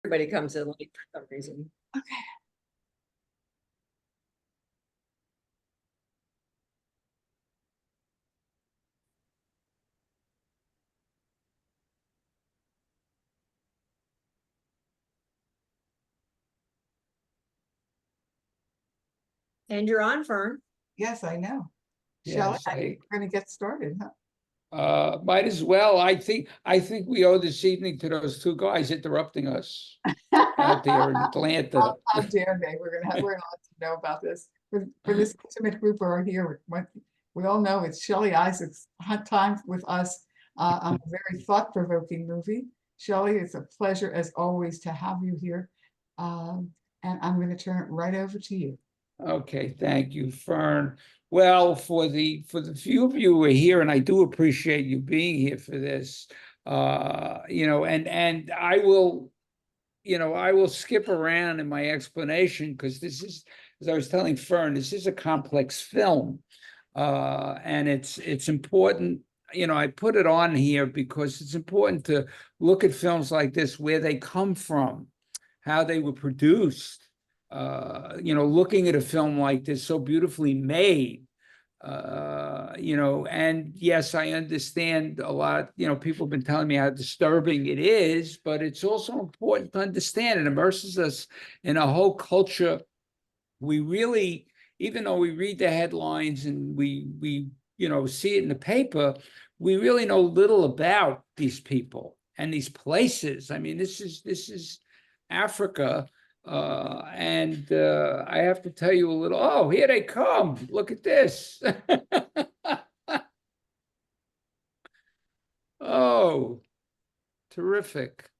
Everybody comes in late for some reason. Okay. And you're on, Fern. Yes, I know. Shall Yes, we're going to get started, huh? might as well. I think we owe this evening to those two guys interrupting us out there in Atlanta. How dare they? We're gonna let you know about this. For this intimate group who are here, we all know it's Shelley Isaac's hot time with us on a very thought-provoking movie. Shelley, it's a pleasure as always to have you here. And I'm going to turn it right over to you. Okay, thank you, Fern. Well, for the few of you who are here, and I do appreciate you being here for this, and I will, I will skip around in my explanation because this is, as I was telling Fern, this is a complex film, and it's important. I put it on here because it's important to look at films like this, where they come from, how they were produced. Looking at a film like this so beautifully made, and yes, I understand a lot. People have been telling me how disturbing it is, but it's also important to understand. It immerses us in a whole culture. We really, even though we read the headlines and we see it in the paper, we really know little about these people and these places. I mean, this is Africa. And I have to tell you a little, oh, here they come. Look at this. Oh, terrific.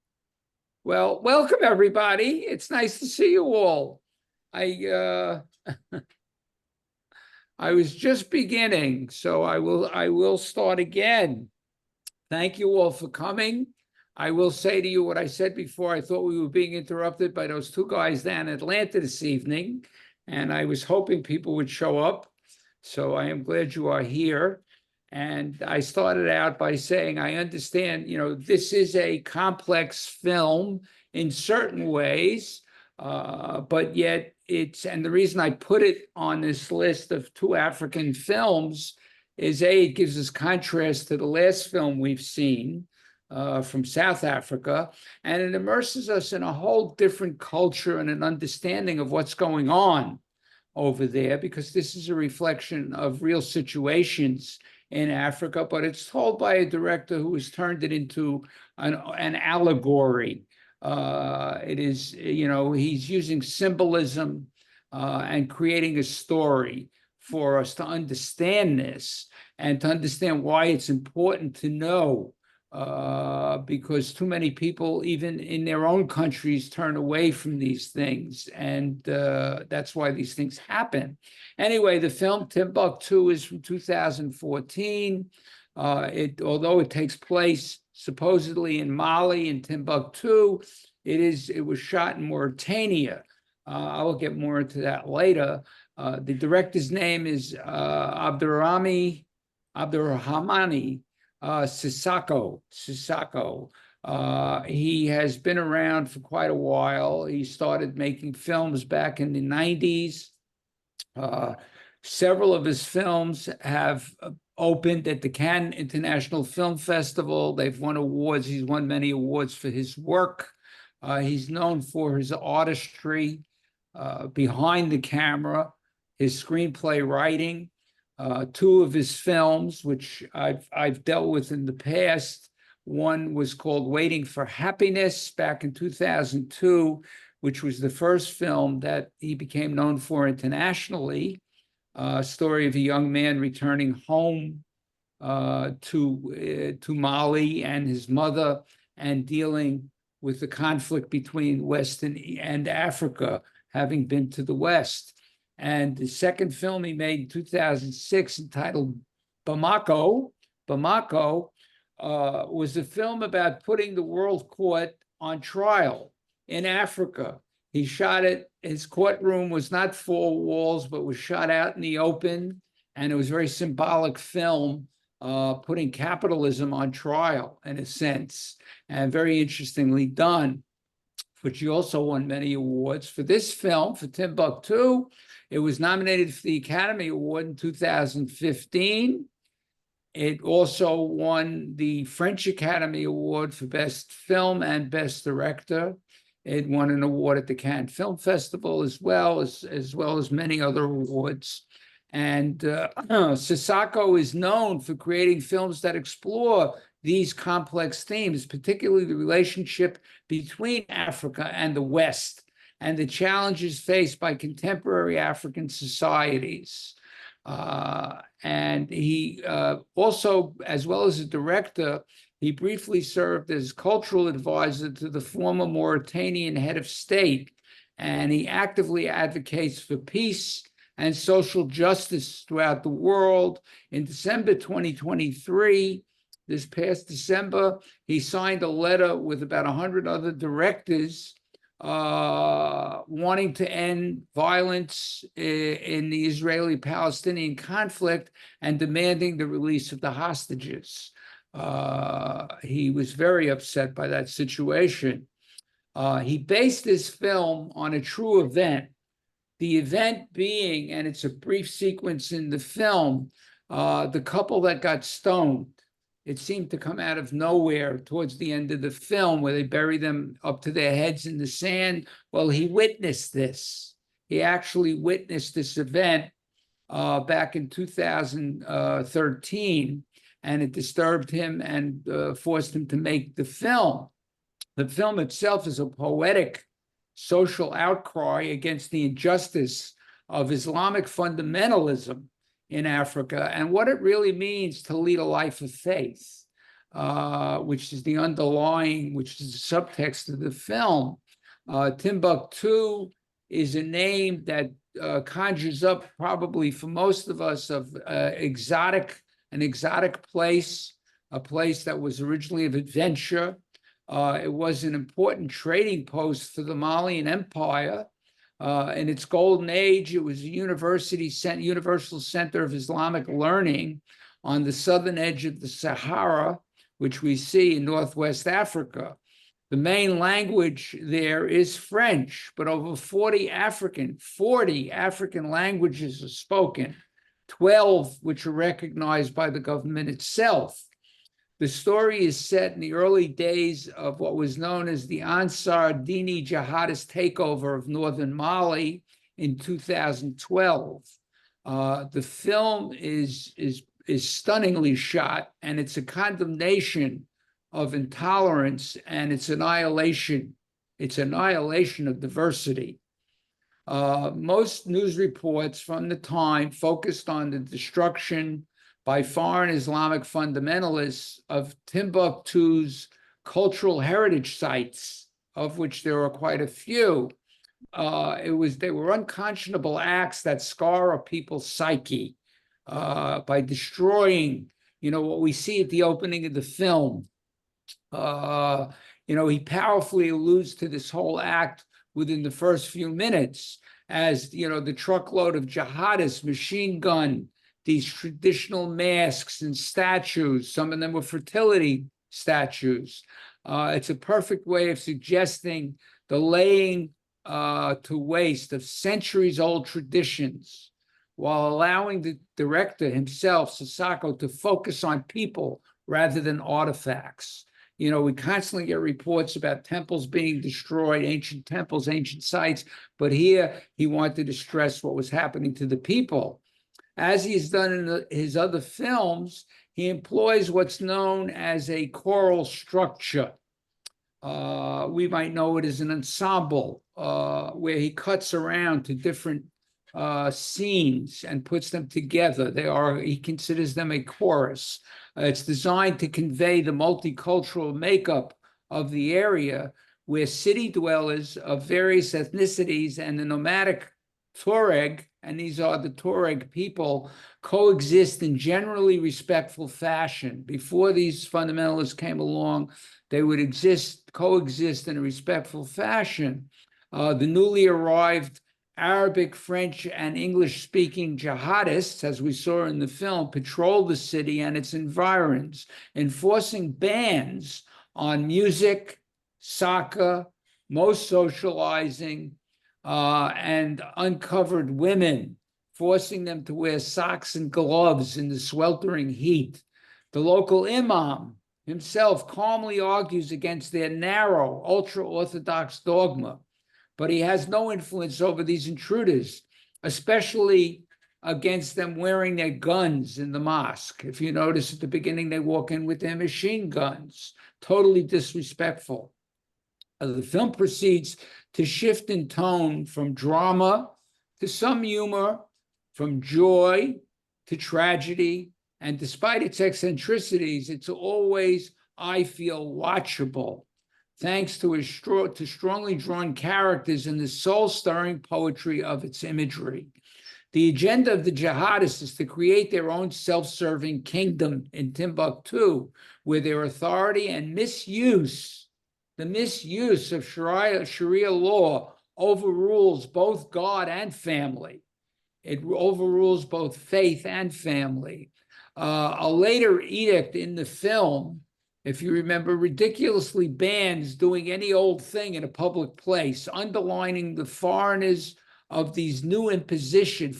Well, welcome everybody. It's nice to see you all. I I was just beginning, so I will start again. Thank you all for coming. I will say to you what I said before. I thought we were being interrupted by those two guys down in Atlanta this evening, and I was hoping people would show up. So I am glad you are here. And I started out by saying, I understand, this is a complex film in certain ways, but yet and the reason I put it on this list of two African films is it gives us contrast to the last film we've seen, from South Africa, and it immerses us in a whole different culture and an understanding of what's going on over there, because this is a reflection of real situations in Africa, but it's told by a director who has turned it into an allegory. It is, he's using symbolism and creating a story for us to understand this and to understand why it's important to know, because too many people, even in their own countries, turn away from these things. And that's why these things happen. Anyway, the film Timbuktu is from 2014. Although it takes place supposedly in Mali, in Timbuktu, it was shot in Mauritania. I will get more into that later. The director's name is Abdurrahmani Sissoko. He has been around for quite a while. He started making films back in the 90s. Several of his films have opened at the Cannes International Film Festival. They've won awards. He's won many awards for his work. He's known for his artistry behind the camera, his screenplay writing. Two of his films, which I've dealt with in the past. One was called Waiting for Happiness back in 2002, which was the first film that he became known for internationally. A story of a young man returning home to Mali and his mother, and dealing with the conflict between West and Africa, having been to the West. And the second film he made in 2006, entitled Bamako, was a film about putting the World Court on trial in Africa. He shot it, his courtroom was not four walls, but was shot out in the open. And it was a very symbolic film, putting capitalism on trial in a sense, and very interestingly done. but she also won many awards. For this film, for Timbuktu, it was nominated for the Academy Award in 2015. It also won the French Academy Award for Best Film and Best Director. It won an award at the Cannes Film Festival as well as many other awards. And Sissako is known for creating films that explore these complex themes, particularly the relationship between Africa and the West and the challenges faced by contemporary African societies. And he also, as well as a director, he briefly served as cultural advisor to the former Mauritanian head of state, and he actively advocates for peace and social justice throughout the world. In December 2023, this past December, he signed a letter with about 100 other directors wanting to end violence in the Israeli-Palestinian conflict and demanding the release of the hostages. He was very upset by that situation. He based this film on a true event. The event being, and it's a brief sequence in the film, the couple that got stoned. It seemed to come out of nowhere towards the end of the film where they bury them up to their heads in the sand. Well, he witnessed this. He actually witnessed this event back in 2013, and it disturbed him and forced him to make the film. The film itself is a poetic social outcry against the injustice of Islamic fundamentalism in Africa and what it really means to lead a life of faith, which is the underlying, which is the subtext of the film. Timbuktu is a name that conjures up, probably for most of us, of an exotic place, a place that was originally of adventure. It was an important trading post for the Malian Empire. In its golden age, it was a universal center of Islamic learning on the southern edge of the Sahara, which we see in Northwest Africa. The main language there is French, but over 40 African languages are spoken, 12 which are recognized by the government itself. The story is set in the early days of what was known as the Ansar Dini jihadist takeover of northern Mali in 2012. The film is stunningly shot, and it's a condemnation of intolerance and its annihilation. It's annihilation of diversity. Most news reports from the time focused on the destruction by foreign Islamic fundamentalists of Timbuktu's cultural heritage sites, of which there are quite a few. They were unconscionable acts that scar a people's psyche by destroying, what we see at the opening of the film. He powerfully alludes to this whole act within the first few minutes as, the truckload of jihadists, machine gun, these traditional masks and statues. Some of them were fertility statues. It's a perfect way of suggesting the laying to waste of centuries-old traditions while allowing the director himself, Sissako, to focus on people rather than artifacts. We constantly get reports about temples being destroyed, ancient temples, ancient sites, but here he wanted to stress what was happening to the people. As he's done in his other films, he employs what's known as a choral structure. We might know it as an ensemble, where he cuts around to different scenes and puts them together. He considers them a chorus. It's designed to convey the multicultural makeup of the area where city dwellers of various ethnicities and the nomadic Tuareg, and these are the Tuareg people, coexist in generally respectful fashion. Before these fundamentalists came along, they would coexist in a respectful fashion. The newly arrived Arabic, French, and English-speaking jihadists, as we saw in the film, patrol the city and its environs, enforcing bans on music, soccer, most socializing, and uncovered women, forcing them to wear socks and gloves in the sweltering heat. The local imam himself calmly argues against their narrow, ultra-Orthodox dogma, but he has no influence over these intruders, especially against them wearing their guns in the mosque. If you notice at the beginning, they walk in with their machine guns, totally disrespectful. The film proceeds to shift in tone from drama to some humor, from joy to tragedy, and despite its eccentricities, it's always, I feel, watchable, thanks to strongly drawn characters and the soul-stirring poetry of its imagery. The agenda of the jihadists is to create their own self-serving kingdom in Timbuktu, where their authority and the misuse of Sharia law overrules both God and family. It overrules both faith and family. A later edict in the film, if you remember, ridiculously bans doing any old thing in a public place, underlining the foreignness of these new impositions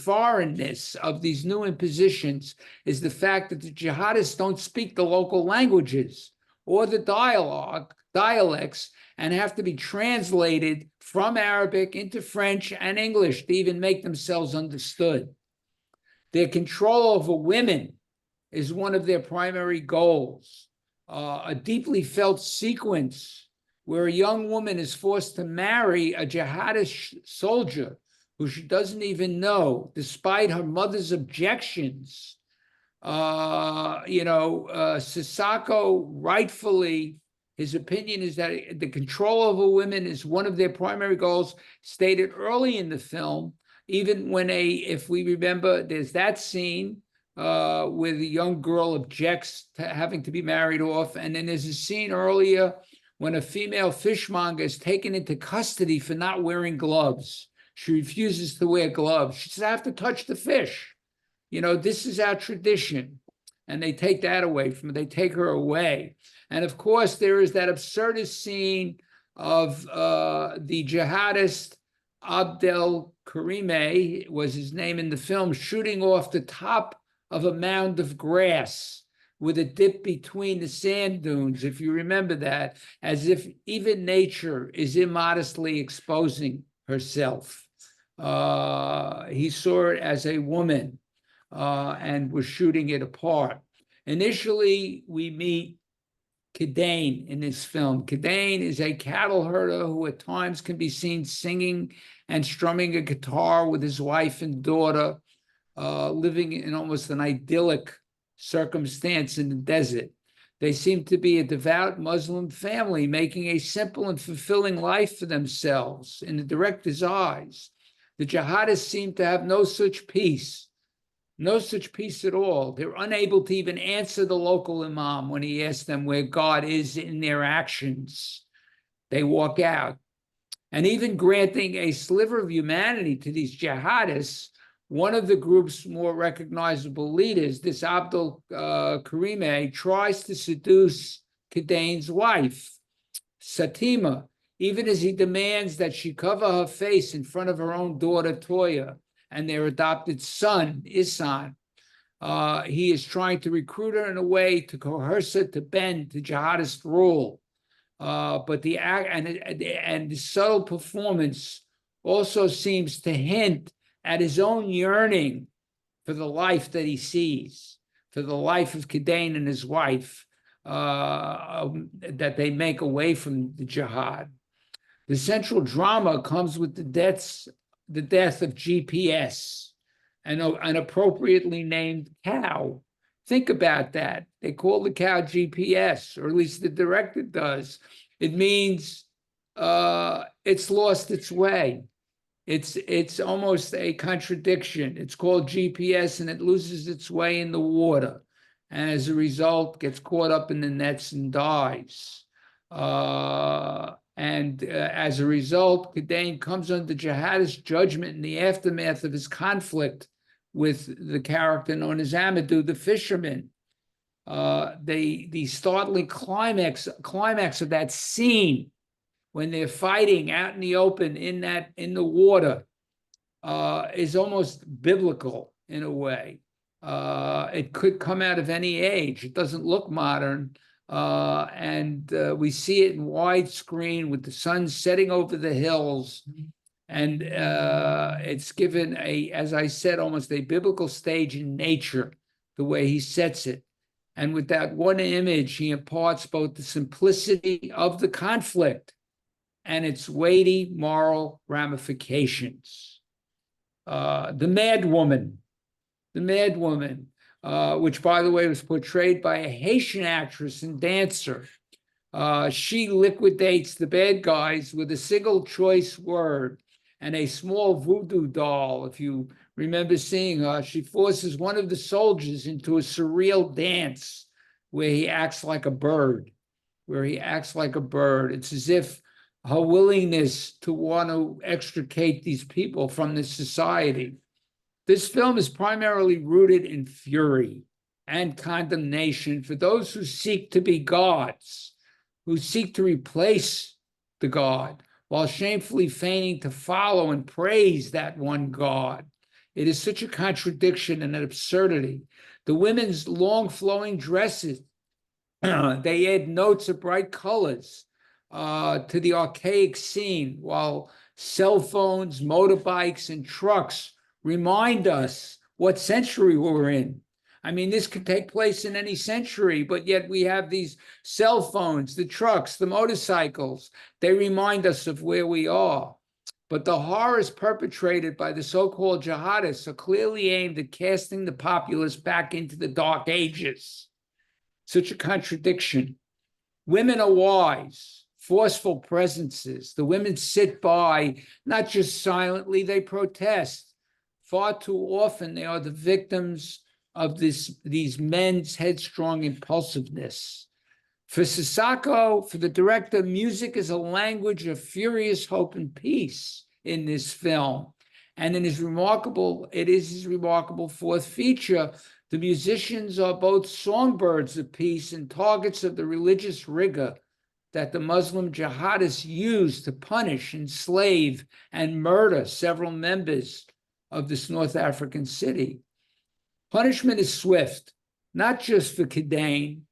is the fact that the jihadists don't speak the local languages or the dialects and have to be translated from Arabic into French and English to even make themselves understood. Their control over women is one of their primary goals. A deeply felt sequence where a young woman is forced to marry a jihadist soldier who she doesn't even know, despite her mother's objections. Sissako rightfully, his opinion is that the control over women is one of their primary goals, stated early in the film, even when if we remember, there's that scene where the young girl objects to having to be married off. And then there's a scene earlier when a female fishmonger is taken into custody for not wearing gloves. She refuses to wear gloves. She says, I have to touch the fish. This is our tradition. And they take that away from her. They take her away. And of course, there is that absurdist scene of the jihadist Abdel Karime, was his name in the film, shooting off the top of a mound of grass with a dip between the sand dunes, if you remember that, as if even nature is immodestly exposing herself. He saw it as a woman and was shooting it apart. Initially, we meet Kidane in this film. Kidane is a cattle herder who at times can be seen singing and strumming a guitar with his wife and daughter, living in almost an idyllic circumstance in the desert. They seem to be a devout Muslim family, making a simple and fulfilling life for themselves in the director's eyes. The jihadists seem to have no such peace at all. They're unable to even answer the local imam when he asks them where God is in their actions. They walk out. And even granting a sliver of humanity to these jihadists, one of the group's more recognizable leaders, this Abdul Karime, tries to seduce Kidane's wife, Satima, even as he demands that she cover her face in front of her own daughter, Toya, and their adopted son, Isan. He is trying to recruit her in a way to coerce her to bend to jihadist rule. But the subtle performance also seems to hint at his own yearning for the life that he sees, for the life of Kidane and his wife, that they make away from the jihad. The central drama comes with the death of GPS, an appropriately named cow. Think about that. They call the cow GPS, or at least the director does. It means it's lost its way. It's almost a contradiction. It's called GPS and it loses its way in the water. And as a result, gets caught up in the nets and dies. As a result, Kidane comes under jihadist judgment in the aftermath of his conflict with the character known as Amadou, the fisherman. The startling climax of that scene when they're fighting out in the open in the water is almost biblical in a way. It could come out of any age. It doesn't look modern. And we see it in widescreen with the sun setting over the hills. And it's given as I said, almost a biblical stage in nature, the way he sets it. And with that one image, he imparts both the simplicity of the conflict and its weighty moral ramifications. The Mad Woman, which, by the way, was portrayed by a Haitian actress and dancer. She liquidates the bad guys with a single choice word and a small voodoo doll. If you remember seeing her, she forces one of the soldiers into a surreal dance where he acts like a bird, It's as if her willingness to want to extricate these people from this society. This film is primarily rooted in fury and condemnation for those who seek to be gods, who seek to replace the God, while shamefully feigning to follow and praise that one God. It is such a contradiction and an absurdity. The women's long flowing dresses, they add notes of bright colors to the archaic scene, while cell phones, motorbikes, and trucks remind us what century we're in. I mean, this could take place in any century, but yet we have these cell phones, the trucks, the motorcycles. They remind us of where we are. But the horrors perpetrated by the so-called jihadists are clearly aimed at casting the populace back into the Dark Ages. Such a contradiction. Women are wise, forceful presences. The women sit by, not just silently, they protest. Far too often, they are the victims of these men's headstrong impulsiveness. For Sissako, for the director, music is a language of furious hope and peace in this film. And it is his remarkable fourth feature. The musicians are both songbirds of peace and targets of the religious rigor that the Muslim jihadists use to punish, enslave, and murder several members of this North African city. Punishment is swift, not just for Kidane,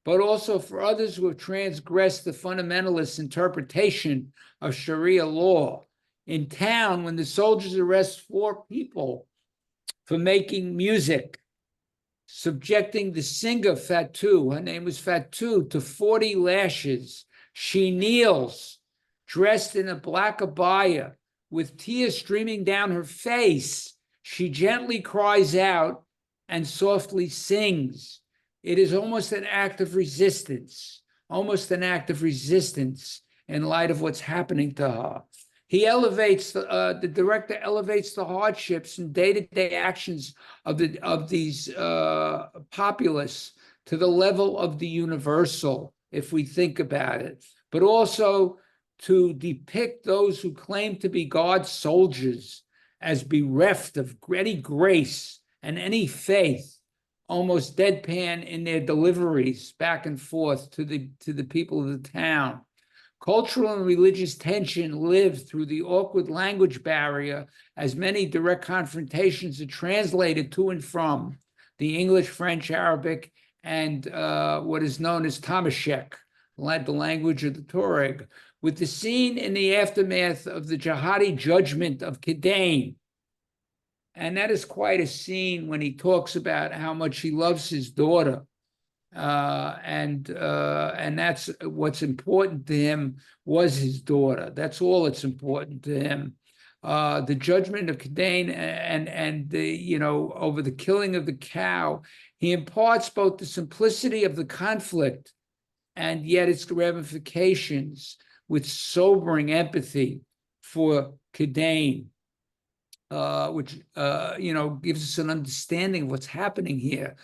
but also for others who have transgressed the fundamentalist interpretation of Sharia law. In town, when the soldiers arrest 4 people for making music, subjecting the singer Fatou, her name was Fatou, to 40 lashes, she kneels, dressed in a black abaya, with tears streaming down her face. She gently cries out and softly sings. It is almost an act of resistance in light of what's happening to her. The director elevates the hardships and day-to-day actions of these populace to the level of the universal, if we think about it, but also to depict those who claim to be God's soldiers as bereft of any grace and any faith, almost deadpan in their deliveries back and forth to the people of the town. Cultural and religious tension live through the awkward language barrier, as many direct confrontations are translated to and from the English, French, Arabic, and what is known as Tamashek, the language of the Tuareg, with the scene in the aftermath of the jihadi judgment of Kidane. And that is quite a scene when he talks about how much he loves his daughter. And that's what's important to him, was his daughter. That's all that's important to him. The judgment of Kidane and the, over the killing of the cow, he imparts both the simplicity of the conflict and yet its ramifications with sobering empathy for Kidane. Which gives us an understanding of what's happening here.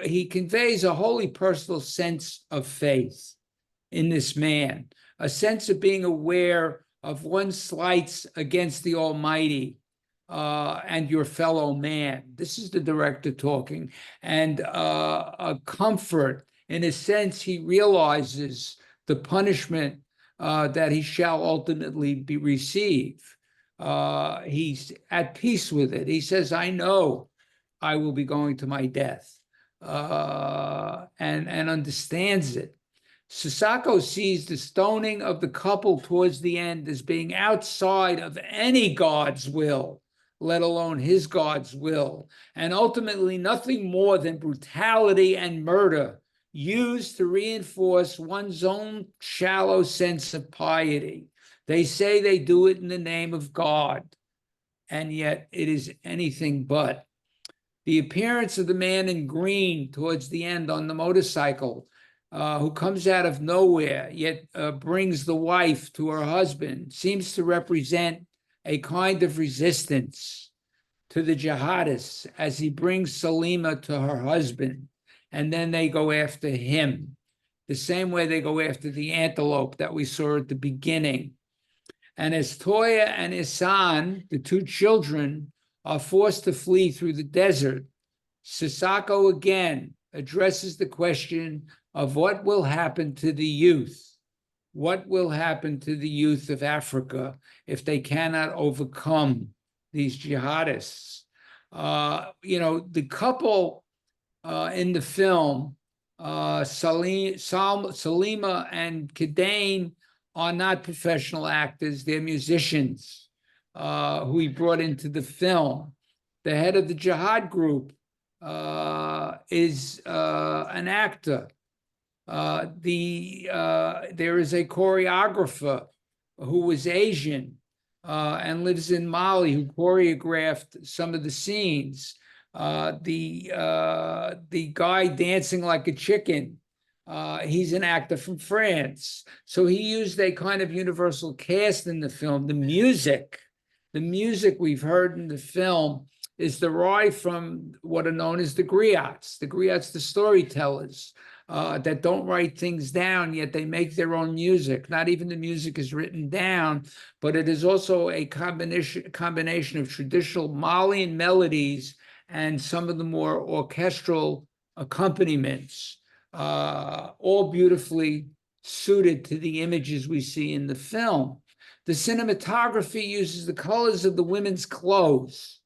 He conveys a wholly personal sense of faith in this man, a sense of being aware of one's slights against the Almighty and your fellow man. This is the director talking, and a comfort. In a sense, he realizes the punishment that he shall ultimately receive. He's at peace with it. He says, I know I will be going to my death, and understands it. Sasako sees the stoning of the couple towards the end as being outside of any God's will, let alone his God's will, and ultimately nothing more than brutality and murder used to reinforce one's own shallow sense of piety. They say they do it in the name of God, and yet it is anything but. The appearance of the man in green towards the end on the motorcycle, who comes out of nowhere, yet brings the wife to her husband, seems to represent a kind of resistance to the jihadists as he brings Salima to her husband, and then they go after him, the same way they go after the antelope that we saw at the beginning. And as Toya and Isan, the two children, are forced to flee through the desert, Sasako again addresses the question of what will happen to the youth. What will happen to the youth of Africa if they cannot overcome these jihadists? The couple in the film, Salima and Kadain, are not professional actors. They're musicians who he brought into the film. The head of the jihad group is an actor. There is a choreographer who was Asian and lives in Mali, who choreographed some of the scenes. The guy dancing like a chicken, he's an actor from France. So he used a kind of universal cast in the film. The music we've heard in the film is derived from what are known as the griots. The griots, the storytellers, that don't write things down, yet they make their own music. Not even the music is written down, but it is also a combination of traditional Malian melodies and some of the more orchestral accompaniments, all beautifully suited to the images we see in the film. The cinematography uses the colors of the women's clothes,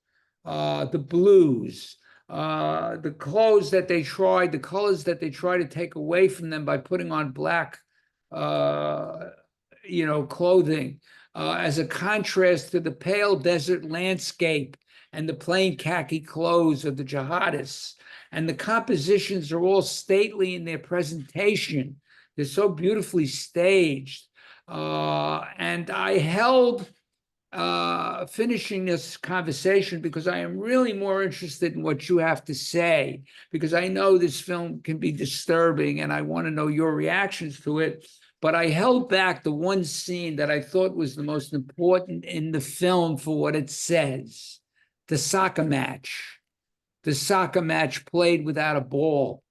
the blues, the colors that they try to take away from them by putting on black, clothing, as a contrast to the pale desert landscape and the plain khaki clothes of the jihadists. And the compositions are all stately in their presentation. They're so beautifully staged. And I held finishing this conversation because I am really more interested in what you have to say, because I know this film can be disturbing and I want to know your reactions to it. But I held back the one scene that I thought was the most important in the film for what it says: the soccer match. The soccer match played without a ball,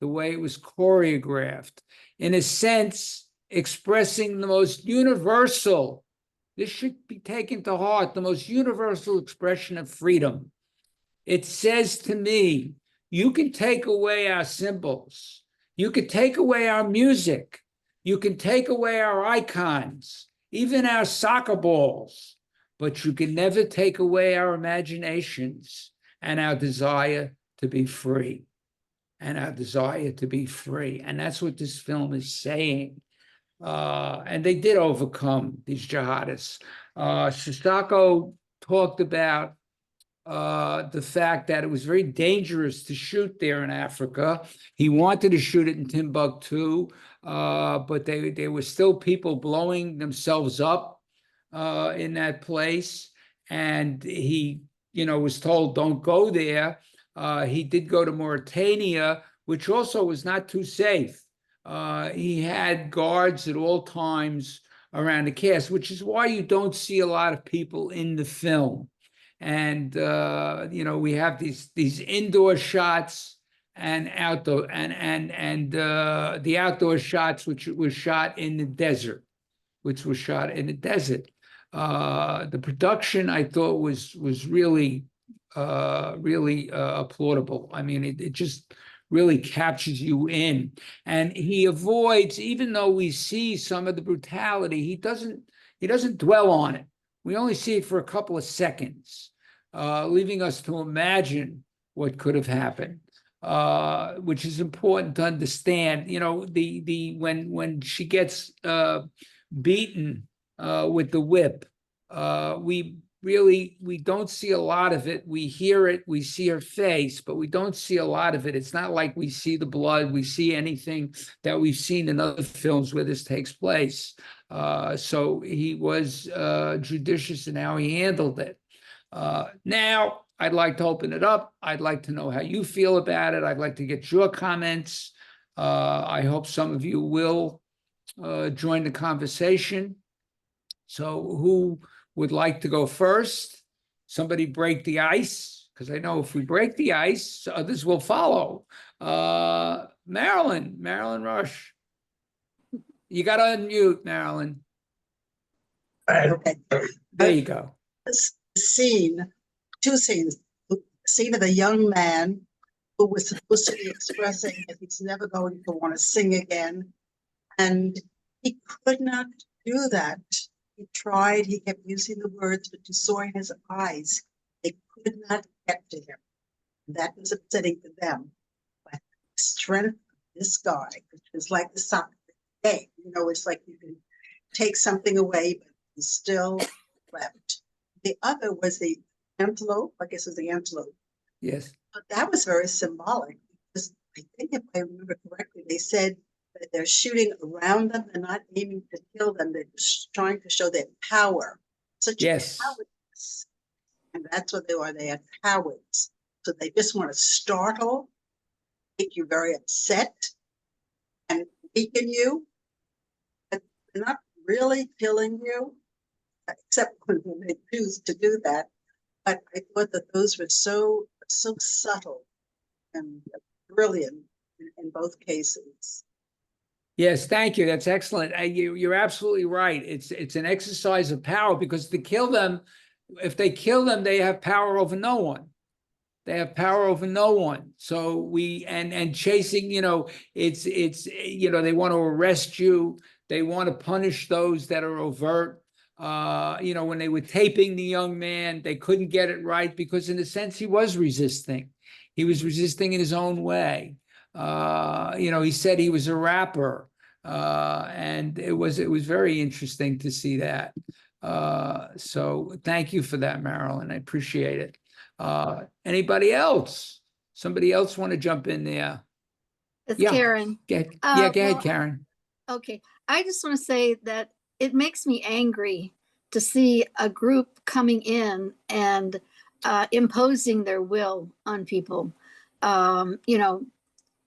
the way it was choreographed, in a sense, expressing the most universal, this should be taken to heart, the most universal expression of freedom. It says to me, you can take away our symbols, you can take away our music, you can take away our icons, even our soccer balls, but you can never take away our imaginations and our desire to be free. And our desire to be free. And that's what this film is saying. And they did overcome these jihadists. Sasako talked about the fact that it was very dangerous to shoot there in Africa. He wanted to shoot it in Timbuktu, but there were still people blowing themselves up in that place. And he was told, don't go there. He did go to Mauritania, which also was not too safe. He had guards at all times around the cast, which is why you don't see a lot of people in the film. And we have these indoor shots and outdoor and the outdoor shots, which was shot in the desert, The production, I thought, was really applaudable. I mean, it just really captures you in. And he avoids, even though we see some of the brutality, he doesn't dwell on it. We only see it for a couple of seconds, leaving us to imagine what could have happened, which is important to understand. You know, when she gets beaten with the whip, we don't see a lot of it. We hear it, we see her face, but we don't see a lot of it. It's not like we see the blood, we see anything that we've seen in other films where this takes place. So he was judicious in how he handled it. Now, I'd like to open it up. I'd like to know how you feel about it. I'd like to get your comments. I hope some of you will join the conversation. So who would like to go first? Somebody break the ice, because I know if we break the ice, others will follow. Marilyn Rush. You got to unmute, Marilyn. Okay. There you go. This scene, two scenes. The scene of a young man who was supposed to be expressing that he's never going to want to sing again. And he could not do that. He tried, he kept using the words, but you saw in his eyes, they could not get to him. That was upsetting to them. But the strength of this guy, which is like the soccer game, you know, it's like you can take something away, but he's still left. The other was the antelope, I guess it was the antelope. Yes. But that was very symbolic because I think if I remember correctly, they said that they're shooting around them, they're not aiming to kill them, they're just trying to show their power. Such Yes. cowardice. And that's what they are, they are cowards. So they just want to startle, make you very upset, and weaken you, but they're not really killing you, except when they choose to do that. But I thought that those were so subtle and brilliant in both cases. Yes, thank you. That's excellent. You're absolutely right. It's an exercise of power, because to kill them, if they kill them, they have power over no one. They have power over no one. So and chasing, you know, it's you know, they want to arrest you. They want to punish those that are overt. You know, when they were taping the young man, they couldn't get it right because, in a sense, he was resisting. He was resisting in his own way. You know, he said he was a rapper, and it was very interesting to see that. So thank you for that, Marilyn. I appreciate it. Anybody else? Somebody else want to jump in there? It's Yeah. Karen. Go ahead, well, Karen. Okay. I just want to say that it makes me angry to see a group coming in and imposing their will on people, you know,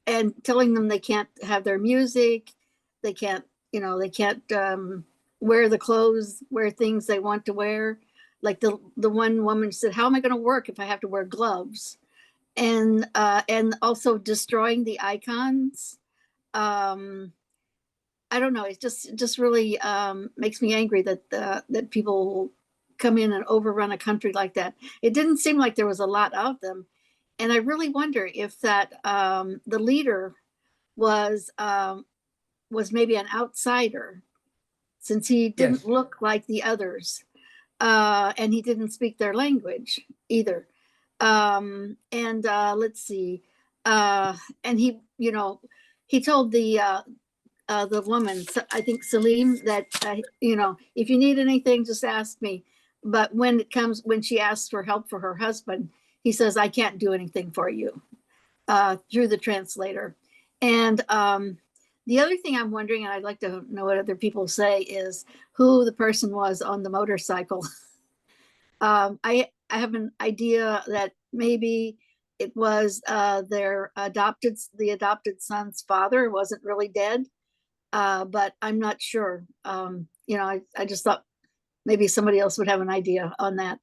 and telling them they can't have their music, they can't, you know, they can't wear the clothes, wear things they want to wear. Like the one woman said, "How am I going to work if I have to wear gloves?" And also destroying the icons. I don't know. It just really makes me angry that that people come in and overrun a country like that. It didn't seem like there was a lot of them, and I really wonder if that the leader was maybe an outsider, since he didn't Yes. look like the others, and he didn't speak their language either. Let's see, and he, you know, he told the woman, I think Salim, that, you know, if you need anything, just ask me. But when she asks for help for her husband, he says, "I can't do anything for you," through the translator. And the other thing I'm wondering, and I'd like to know what other people say, is who the person was on the motorcycle. I have an idea that maybe it was the adopted son's father wasn't really dead. But I'm not sure. You know, I just thought maybe somebody else would have an idea on that.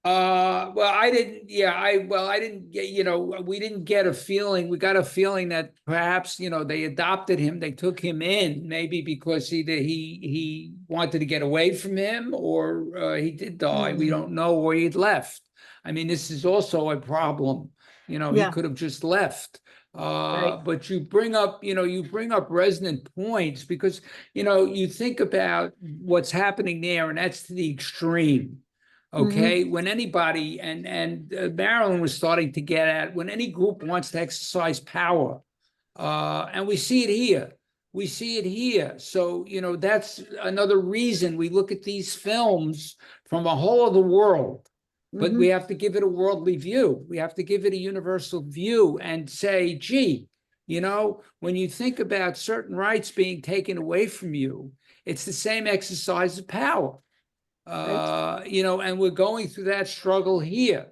Well, I didn't. Yeah, I didn't get. You know, we didn't get a feeling. We got a feeling that perhaps, you know, they adopted him. They took him in, maybe because either he wanted to get away from him, or he did die. We don't know, or he'd left. I mean, this is also a problem You know, he Yeah. could have just left. Right. But you bring up, you bring up resonant points because, you think about what's happening there, and that's to the extreme. Okay, when anybody, and Marilyn was starting to get at, when any group wants to exercise power, and we see it here. We see it here. So, that's another reason we look at these films from a whole other world. But we have to give it a worldly view. We have to give it a universal view and say, gee, when you think about certain rights being taken away from you, it's the same exercise of power. And we're going through that struggle here.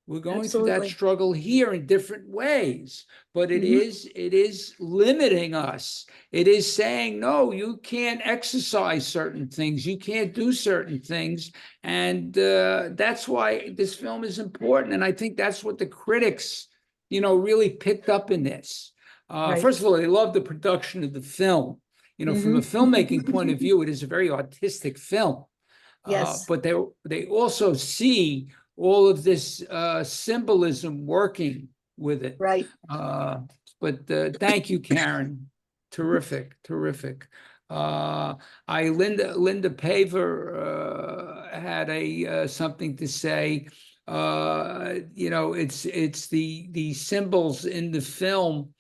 We're going through that Absolutely. struggle here in different ways, but it is limiting us. It is saying, no, you can't exercise certain things. You can't do certain things. And that's why this film is important. And I think that's what the critics, really picked up in this. First of all, they love the production of the film. From a filmmaking point of view, it is a very artistic film. Yes. But they also see all of this symbolism working with it. Right. But thank you, Karen. Terrific. Linda Paver had something to say. It's the symbols in the film.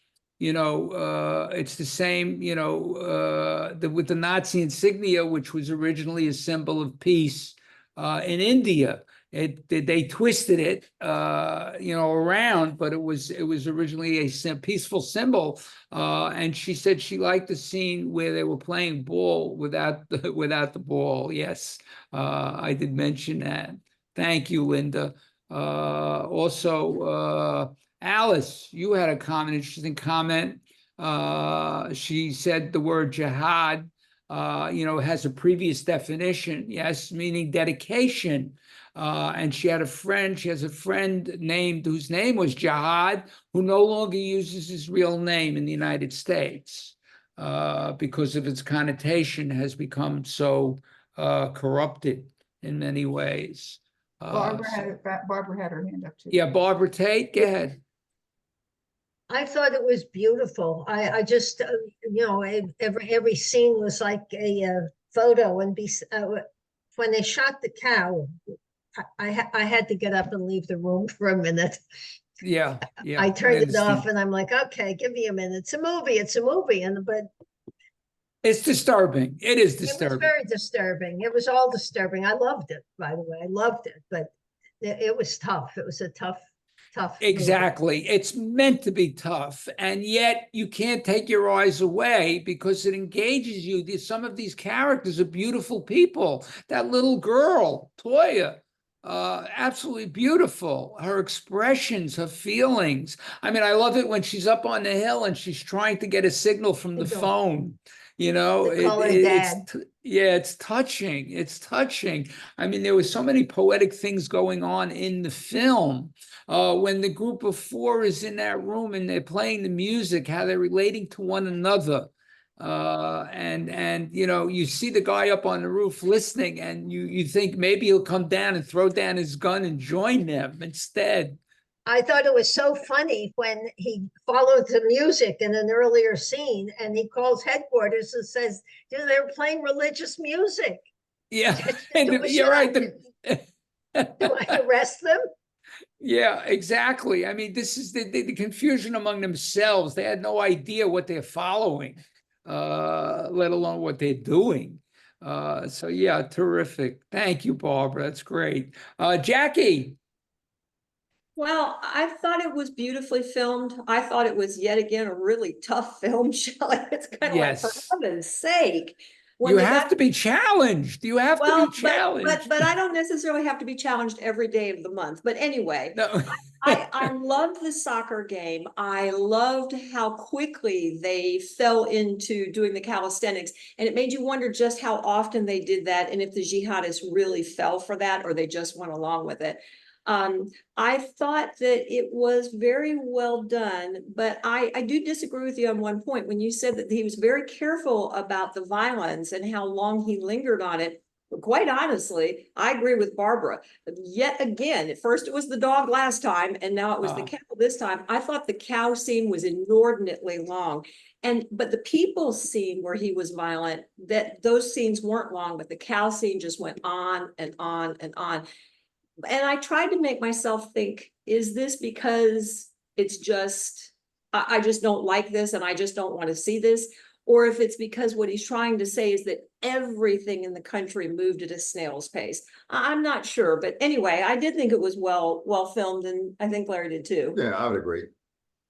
It's the same. With the Nazi insignia, which was originally a symbol of peace in India. They twisted it, around, but it was originally a peaceful symbol. And she said she liked the scene where they were playing ball without the ball. Yes, I did mention that. Thank you, Linda. Also, Alice, you had a interesting comment. She said the word jihad, has a previous definition. Yes, meaning dedication. And she has a friend named whose name was Jihad, who no longer uses his real name in the United States because of its connotation has become so corrupted in many ways. Barbara had her hand up too. Yeah, Barbara Tate, go ahead. I thought it was beautiful. I just, every scene was like a photo, and when they shot the cow, I had to get up and leave the room for a minute. Yeah. I turned it off, understand. and I'm like, okay, give me a minute. It's a movie, but It's disturbing. It is it was disturbing. very disturbing. It was all disturbing. I loved it, by the way. I loved it, but it was tough. It was a tough movie. Exactly. It's meant to be tough, and yet you can't take your eyes away because it engages you. Some of these characters are beautiful people. That little girl, Toya, absolutely beautiful. Her expressions, her feelings. I mean, I love it when she's up on the hill and she's trying to get a signal from the phone. They call her Dad. It's touching. It's touching. I mean, there were so many poetic things going on in the film. When the group of four is in that room and they're playing the music, how they're relating to one another. And you see the guy up on the roof listening, and you think maybe he'll come down and throw down his gun and join them. Instead, I thought it was so funny when he followed the music in an earlier scene, and he calls headquarters and says, they're playing religious music. yeah, You're you're right. Do I arrest them? Yeah, exactly. I mean, this is the confusion among themselves. They had no idea what they're following, let alone what they're doing. So yeah, terrific. Thank you, Barbara. That's great. Jackie. Well, I thought it was beautifully filmed. I thought it was yet again a really tough film, Shelley. It's kind of like, for Yes. heaven's sake. When You they have got- to be challenged. You have to be challenged. but I don't necessarily have to be challenged every day of the month. But anyway, No. I loved the soccer game. I loved how quickly they fell into doing the calisthenics, and it made you wonder just how often they did that, and if the jihadists really fell for that or they just went along with it. I thought that it was very well done, but I do disagree with you on one point when you said that he was very careful about the violence and how long he lingered on it. But quite honestly, I agree with Barbara. Yet again, at first it was the dog last time, and now it was the Ah. cow this time. I thought the cow scene was inordinately long. But the people scene where he was violent, that those scenes weren't long, but the cow scene just went on and on and on. And I tried to make myself think, is this because it's just, I just don't like this and I just don't want to see this? Or if it's because what he's trying to say is that everything in the country moved at a snail's pace. I'm not sure, but anyway, I did think it was well filmed, and I think Larry did too. Yeah, I would agree.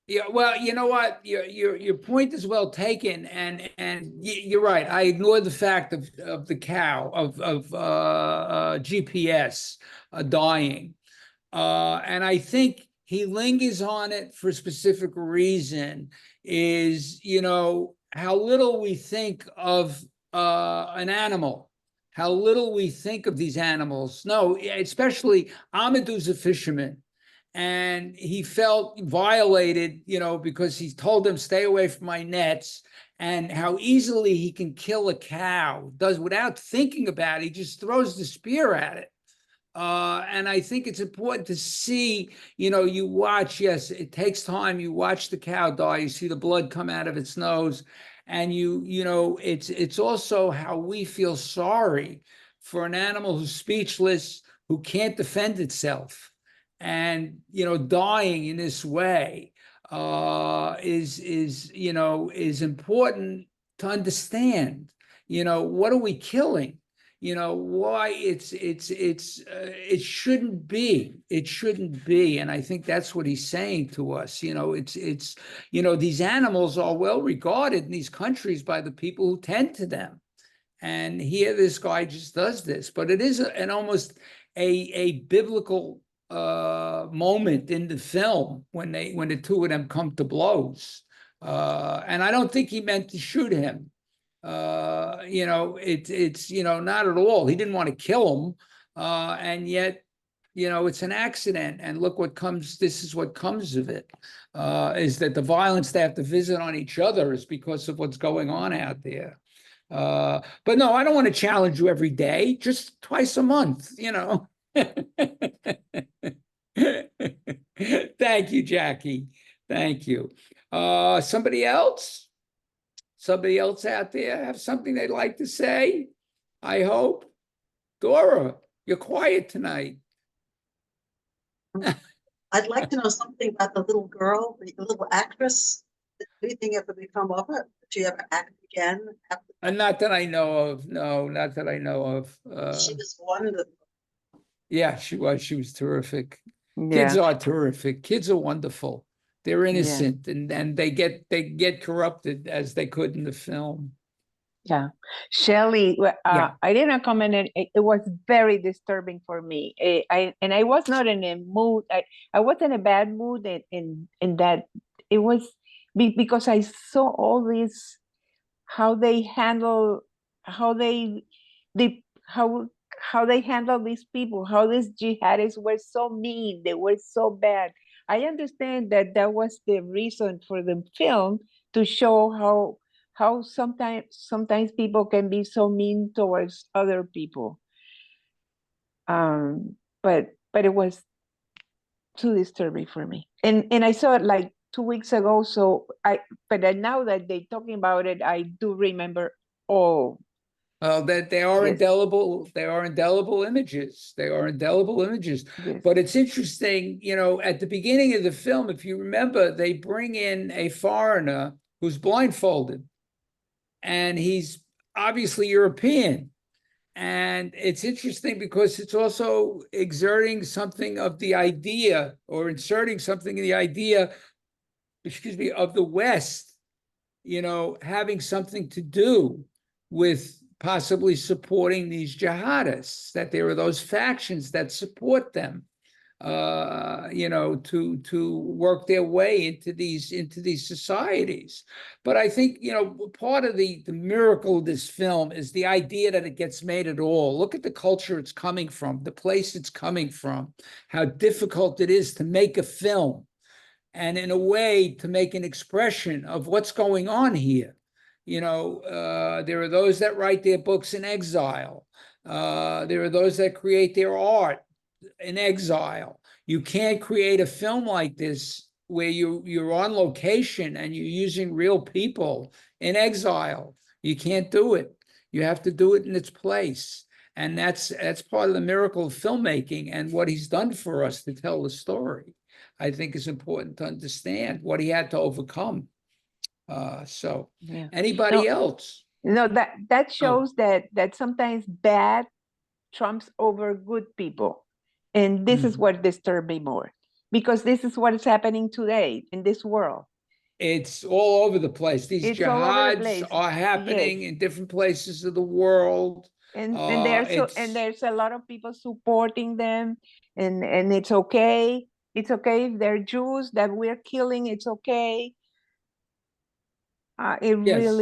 Yeah, well, you know what? Your point is well taken, and you're right. I ignored the fact of the cow of GPS dying, and I think he lingers on it for a specific reason. Is, you know, how little we think of an animal, how little we think of these animals. No, especially Amadou's a fisherman. And he felt violated, you know, because he told them, stay away from my nets, and how easily he can kill a cow, does without thinking about it. He just throws the spear at it. And I think it's important to see, you know, you watch, yes, it takes time. You watch the cow die, you see the blood come out of its nose. And you know, it's also how we feel sorry for an animal who's speechless, who can't defend itself. And, you know, dying in this way is, you know, is important to understand. You know, what are we killing? You know, why it shouldn't be. And I think that's what he's saying to us. You know, you know, these animals are well regarded in these countries by the people who tend to them. And here this guy just does this, but it is an almost a biblical moment in the film when the two of them come to blows. And I don't think he meant to shoot him. You know, it's, you know, not at all. He didn't want to kill him. And yet, you know, it's an accident. And look what comes, this is what comes of it, is that the violence they have to visit on each other is because of what's going on out there. But no, I don't want to challenge you every day, just twice a month, you know. Thank you, Jackie. Thank you. Somebody else? Somebody else out there have something they'd like to say? I hope. Dora, you're quiet tonight. I'd like to know something about the little girl, the little actress. Did anything ever become of it? Did she ever act again? Not that I know of. No, not that I know of. She was wonderful. Yeah, she was terrific. Yeah. Kids are terrific. Kids are wonderful. They're innocent, and they get corrupted as they could in the film. Yeah. Shelley, Yeah. I didn't comment. It was very disturbing for me. I was not in a mood. I was in a bad mood in that it was because I saw all this, how they handle, how they handle these people, how these jihadists were so mean, they were so bad. I understand that was the reason for the film, to show how sometimes people can be so mean towards other people. But it was too disturbing for me. And I saw it like 2 weeks ago, but now that they're talking about it, I do remember all. That they are Yes. indelible. They are indelible images. They are indelible images. Yes. But it's interesting, you know, at the beginning of the film, if you remember, they bring in a foreigner who's blindfolded, and he's obviously European. And it's interesting because it's also exerting something of the idea, or inserting something in the idea, of the West, you know, having something to do with possibly supporting these jihadists, that there are those factions that support them, you know, to work their way into these societies. But I think, you know, part of the miracle of this film is the idea that it gets made at all. Look at the culture it's coming from, the place it's coming from, how difficult it is to make a film, and in a way to make an expression of what's going on here. You know, there are those that write their books in exile. There are those that create their art in exile. You can't create a film like this where you're on location and you're using real people in exile. You can't do it. You have to do it in its place. And that's part of the miracle of filmmaking and what he's done for us to tell the story. I think is important to understand what he had to overcome. So Yeah. anybody No, else? no, that Oh. shows that sometimes bad trumps over good people. And this is Mhm. what disturbed me more, because this is what is happening today in this world. It's all over the place. These It's all over the jihads place. are happening Yes. in different places of the world. And there's a lot of people supporting them, and it's okay. It's okay if they're Jews that we're killing. It's okay. It Yes.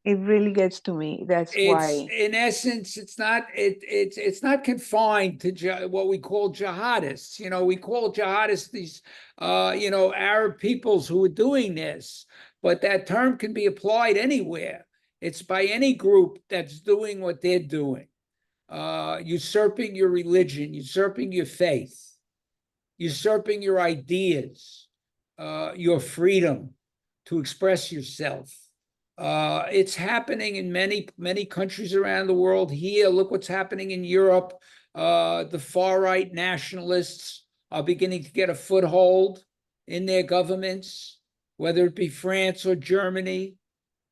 really gets to me. That's It's why. in essence, it's not confined to what we call jihadists. We call jihadists these Arab peoples who are doing this, but that term can be applied anywhere. It's by any group that's doing what they're doing, usurping your religion, usurping your faith, usurping your ideas, your freedom to express yourself. It's happening in many countries around the world. Here, look what's happening in Europe. The far right nationalists are beginning to get a foothold in their governments, whether it be France or Germany.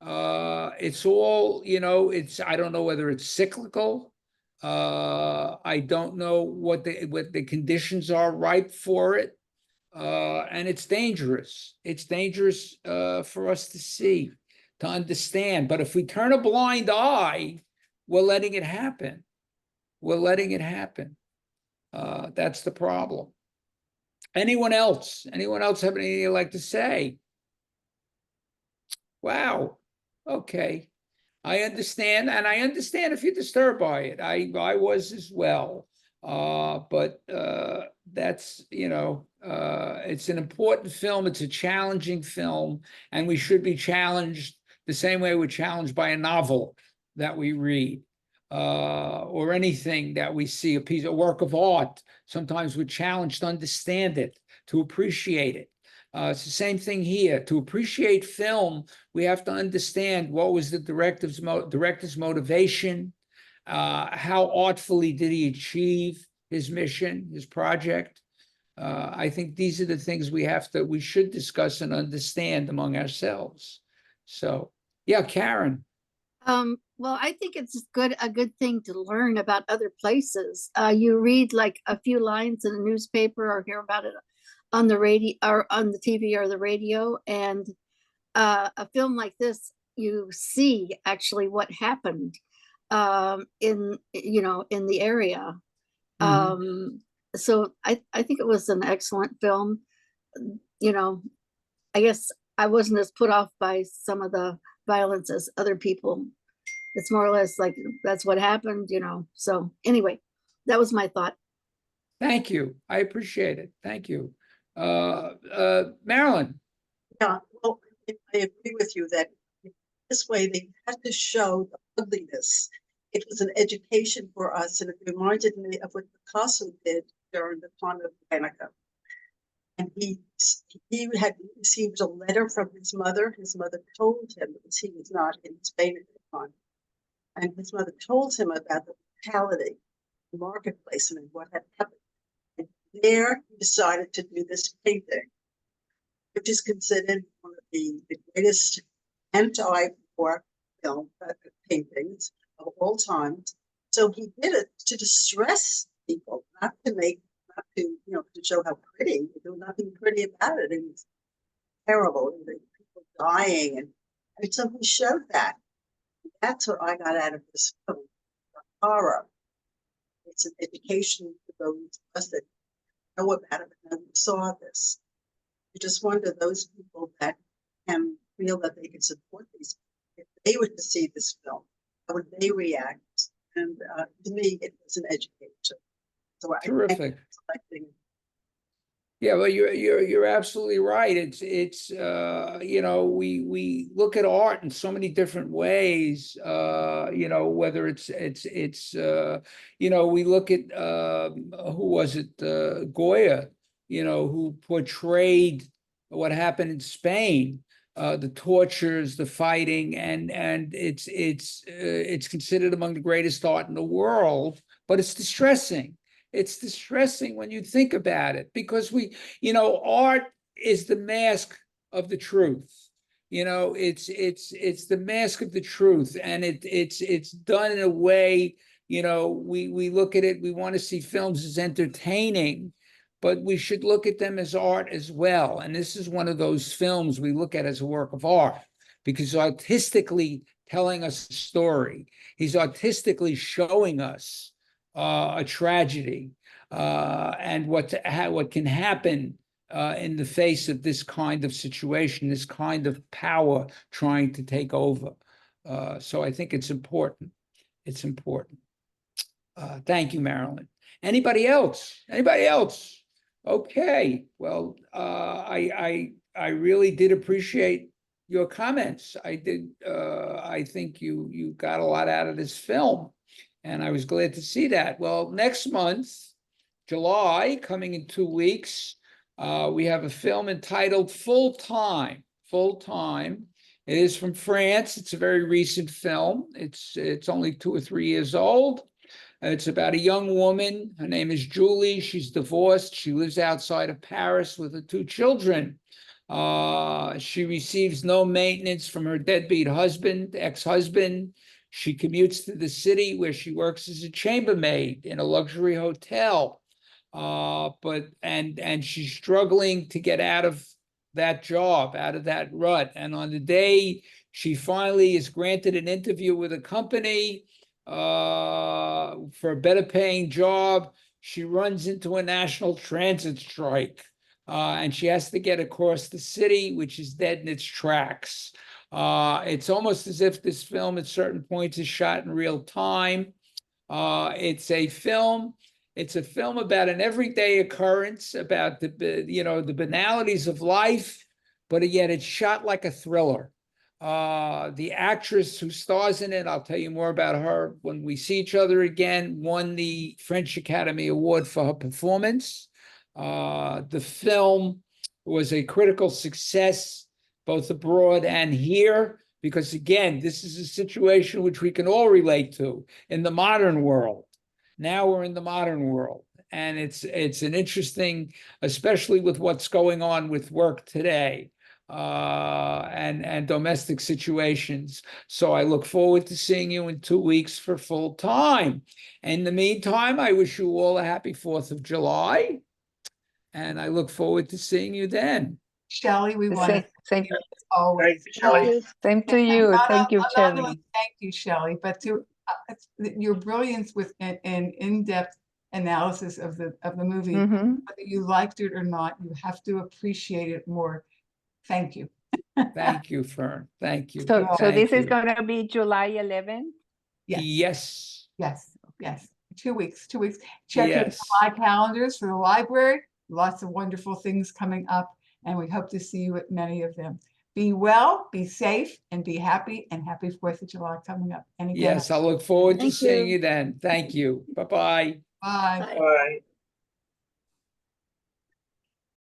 It's all, I don't know whether it's cyclical. I don't know what the conditions are ripe for it. And it's dangerous. It's dangerous for us to see, to understand. But if we turn a blind eye, we're letting it happen. We're letting it happen. That's the problem. Anyone else? Anyone else have anything you'd like to say? Wow. Okay. I understand, and I understand if you're disturbed by it. I was as well. But that's, it's an important film. It's a challenging film, and we should be challenged the same way we're challenged by a novel that we read, or anything that we see, a work of art. Sometimes we're challenged to understand it, to appreciate it. It's the same thing here. To appreciate film, we have to understand what was the director's motivation, how artfully did he achieve his mission, his project. I think these are the things we should discuss and understand among ourselves. So, yeah, Karen. Well, I think it's a good thing to learn about other places. You read like a few lines in a newspaper or hear about it on the radio or on the TV or the radio, and a film like this, you see actually what happened in the area. So I think it was an excellent film. I guess I wasn't as put off by some of the violence as other people. It's more or less like that's what happened. So anyway, that was my thought. Thank you. I appreciate it. Thank you. Marilyn. Yeah, well, I agree with you that this way they had to show the ugliness. It was an education for us, and it reminded me of what Picasso did during the time of Guernica. And he had received a letter from his mother. His mother told him, because he was not in Spain at the time, and his mother told him about the brutality, the marketplace, and what had happened. And there he decided to do this painting, which is considered one of the greatest anti-war film paintings of all time. So he did it to distress people, not to show how pretty. There was nothing pretty about it. It was terrible. People dying, and so he showed that. That's what I got out of this film, the horror. It's an education for those of us that know about it and saw this. I just wonder those people that can feel that they can support these, if they were to see this film, how would they react? And to me, it was an education. So I Terrific. selecting. Yeah, well, you're absolutely right. It's you know, we look at art in so many different ways. You know, whether it's you know, we look at who was it, Goya, you know, who portrayed what happened in Spain, the tortures, the fighting, and it's considered among the greatest art in the world, but it's distressing. It's distressing when you think about it, because you know, art is the mask of the truth. You know, it's the mask of the truth, and it's done in a way. You know, we look at it. We want to see films as entertaining, but we should look at them as art as well. And this is one of those films we look at as a work of art, because artistically telling us a story. He's artistically showing us a tragedy, and what can happen in the face of this kind of situation, this kind of power trying to take over. So I think it's important. It's important. Thank you, Marilyn. Anybody else? Anybody else? Okay. Well, I really did appreciate your comments. I did. I think you got a lot out of this film, and I was glad to see that. Well, next month, July, coming in 2 weeks, we have a film entitled Full Time. Full Time. It is from France. It's a very recent film. It's only 2 or 3 years old. It's about a young woman. Her name is Julie. She's divorced. She lives outside of Paris with her 2 children. She receives no maintenance from her deadbeat husband, ex-husband. She commutes to the city where she works as a chambermaid in a luxury hotel. And she's struggling to get out of that job, out of that rut. And on the day she finally is granted an interview with a company for a better paying job, she runs into a national transit strike. And she has to get across the city, which is dead in its tracks. It's almost as if this film at certain points is shot in real time. It's a film about an everyday occurrence, about the banalities of life, but yet it's shot like a thriller. The actress who stars in it, I'll tell you more about her when we see each other again, won the French Academy Award for her performance. The film was a critical success, both abroad and here, because again, this is a situation which we can all relate to in the modern world. Now we're in the modern world, and it's an interesting, especially with what's going on with work today, and domestic situations. So I look forward to seeing you in 2 weeks for Full Time. In the meantime, I wish you all a happy 4th of July, and I look forward to seeing you then. Shelley, we want to Same, thank you as always. Thank you. same to you. Thank you, Not only Shelley. thank you, Shelley, but to your brilliance with an in-depth analysis of the movie. Mhm. Whether you liked it or not, you have to appreciate it more. Thank you. Thank you, Fern. Thank you. So Thank this is you. going to be July 11th? Yes. Yes. 2 weeks. Check your Yes. July calendars for the library. Lots of wonderful things coming up, and we hope to see you at many of them. Be well, be safe, and be happy, and happy 4th of July coming up. And again, Yes, I look forward to Thank seeing you. you then. Thank you. Bye-bye. bye. Bye.